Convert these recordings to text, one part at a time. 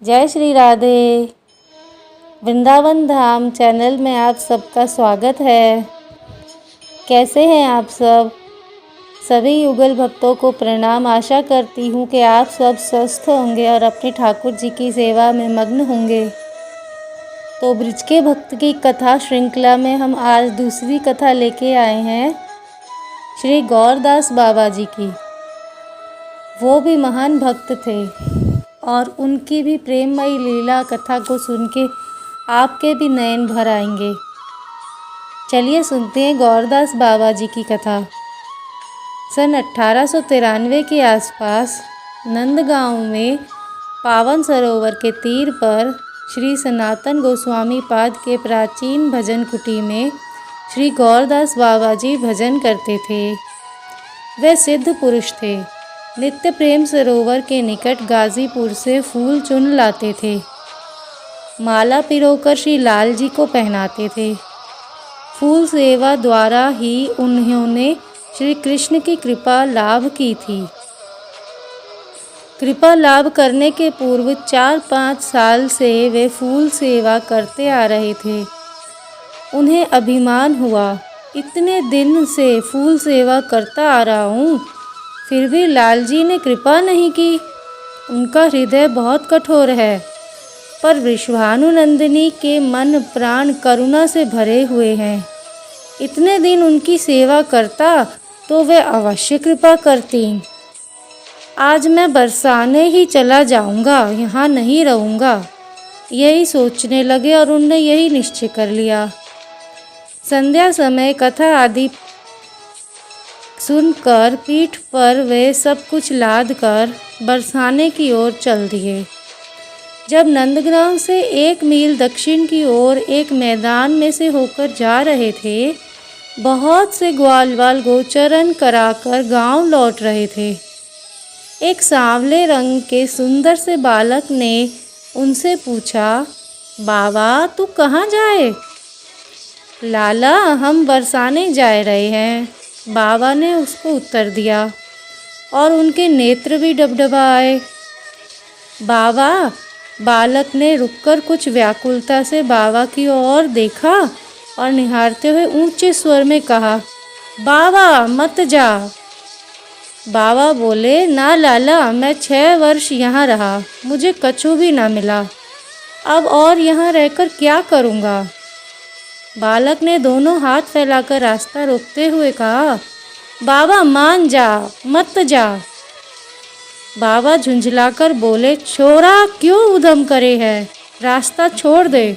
जय श्री राधे। वृंदावन धाम चैनल में आप सबका स्वागत है। कैसे हैं आप सब? सभी युगल भक्तों को प्रणाम। आशा करती हूँ कि आप सब स्वस्थ होंगे और अपने ठाकुर जी की सेवा में मग्न होंगे। तो ब्रज के भक्त की कथा श्रृंखला में हम आज दूसरी कथा लेके आए हैं श्री गौरदास बाबा जी की। वो भी महान भक्त थे और उनकी भी प्रेममयी लीला कथा को सुन के आपके भी नयन भर आएंगे। चलिए सुनते हैं गौरदास बाबा जी की कथा। सन 1893 के आसपास नंदगांव में पावन सरोवर के तीर पर श्री सनातन गोस्वामी पाद के प्राचीन भजन कुटी में श्री गौरदास बाबा जी भजन करते थे। वे सिद्ध पुरुष थे। नित्य प्रेम सरोवर के निकट गाजीपुर से फूल चुन लाते थे। माला पिरोकर श्री लाल जी को पहनाते थे। फूल सेवा द्वारा ही उन्होंने श्री कृष्ण की कृपा लाभ की थी। कृपा लाभ करने के पूर्व 4-5 साल से वे फूल सेवा करते आ रहे थे। उन्हें अभिमान हुआ, इतने दिन से फूल सेवा करता आ रहा हूँ, फिर भी लाल जी ने कृपा नहीं की। उनका हृदय बहुत कठोर है, पर विश्वानुनंदिनी के मन प्राण करुणा से भरे हुए हैं। इतने दिन उनकी सेवा करता तो वे अवश्य कृपा करती। आज मैं बरसाने ही चला जाऊंगा, यहाँ नहीं रहूँगा, यही सोचने लगे और उनने यही निश्चय कर लिया। संध्या समय कथा आदि सुनकर पीठ पर वे सब कुछ लाद कर बरसाने की ओर चल दिए। जब नंदगांव से 1 मील दक्षिण की ओर एक मैदान में से होकर जा रहे थे, बहुत से ग्वालवाल गोचरण कराकर गांव लौट रहे थे। एक सांवले रंग के सुंदर से बालक ने उनसे पूछा, बाबा तू कहाँ जाए? लाला हम बरसाने जा रहे हैं, बाबा ने उसको उत्तर दिया और उनके नेत्र भी डबडबाए। बाबा, बालक ने रुककर कुछ व्याकुलता से बाबा की ओर देखा और निहारते हुए ऊंचे स्वर में कहा, बाबा मत जा। बाबा बोले, ना लाला, मैं 6 वर्ष यहाँ रहा, मुझे कछु भी ना मिला, अब और यहाँ रहकर क्या करूँगा? बालक ने दोनों हाथ फैलाकर रास्ता रोकते हुए कहा, बाबा मान जा, मत जा। बाबा झुंझलाकर बोले, छोरा क्यों उधम करे है, रास्ता छोड़ दे।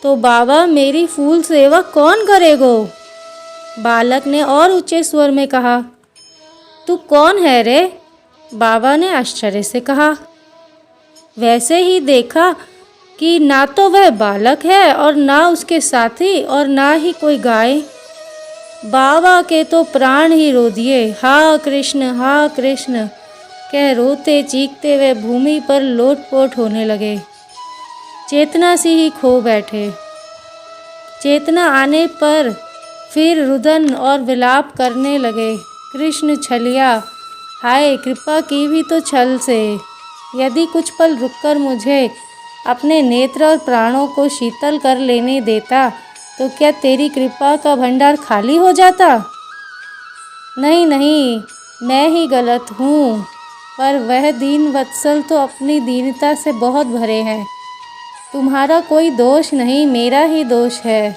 तो बाबा मेरी फूल सेवा कौन करेगो? बालक ने और ऊंचे स्वर में कहा, तू कौन है रे? बाबा ने आश्चर्य से कहा। वैसे ही देखा कि ना तो वह बालक है और ना उसके साथी और ना ही कोई गाय। बाबा के तो प्राण ही रो दिए। हा कृष्ण कह रोते चीखते वे भूमि पर लोटपोट होने लगे। चेतना सी ही खो बैठे। चेतना आने पर फिर रुदन और विलाप करने लगे। कृष्ण छलिया, हाय कृपा की भी तो छल से, यदि कुछ पल रुककर मुझे अपने नेत्र और प्राणों को शीतल कर लेने देता तो क्या तेरी कृपा का भंडार खाली हो जाता? नहीं, मैं ही गलत हूँ, पर वह दीन वत्सल तो अपनी दीनता से बहुत भरे हैं। तुम्हारा कोई दोष नहीं, मेरा ही दोष है।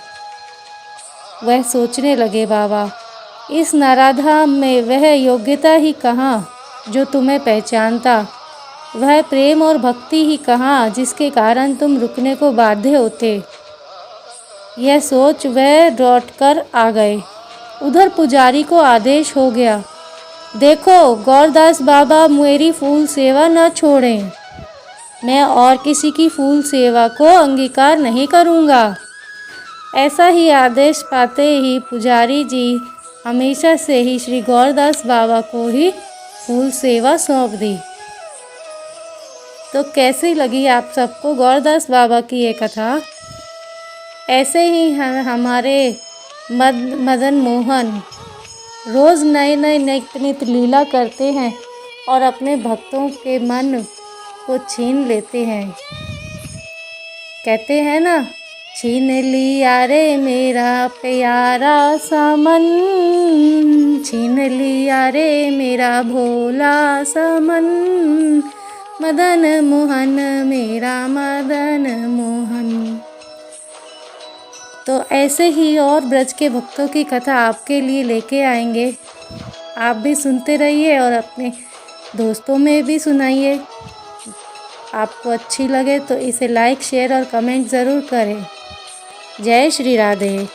वह सोचने लगे, बाबा इस नराधाम में वह योग्यता ही कहाँ जो तुम्हें पहचानता, वह प्रेम और भक्ति ही कहाँ जिसके कारण तुम रुकने को बाध्य होते। यह सोच वह लौटकर आ गए। उधर पुजारी को आदेश हो गया, देखो गौरदास बाबा मेरी फूल सेवा न छोड़ें, मैं और किसी की फूल सेवा को अंगीकार नहीं करूँगा। ऐसा ही आदेश पाते ही पुजारी जी हमेशा से ही श्री गौरदास बाबा को ही फूल सेवा सौंप दी। तो कैसी लगी आप सबको गौरदास बाबा की ये कथा? ऐसे ही हमारे मदन मोहन रोज़ नए नए नित नित लीला करते हैं और अपने भक्तों के मन को छीन लेते हैं। कहते हैं ना, छीन लिया रे मेरा प्यारा सा मन, छीन लिया रे मेरा भोला सा मन, मदन मोहन मेरा मदन मोहन। तो ऐसे ही और ब्रज के भक्तों की कथा आपके लिए लेके आएंगे। आप भी सुनते रहिए और अपने दोस्तों में भी सुनाइए। आपको अच्छी लगे तो इसे लाइक, शेयर और कमेंट ज़रूर करें। जय श्री राधे।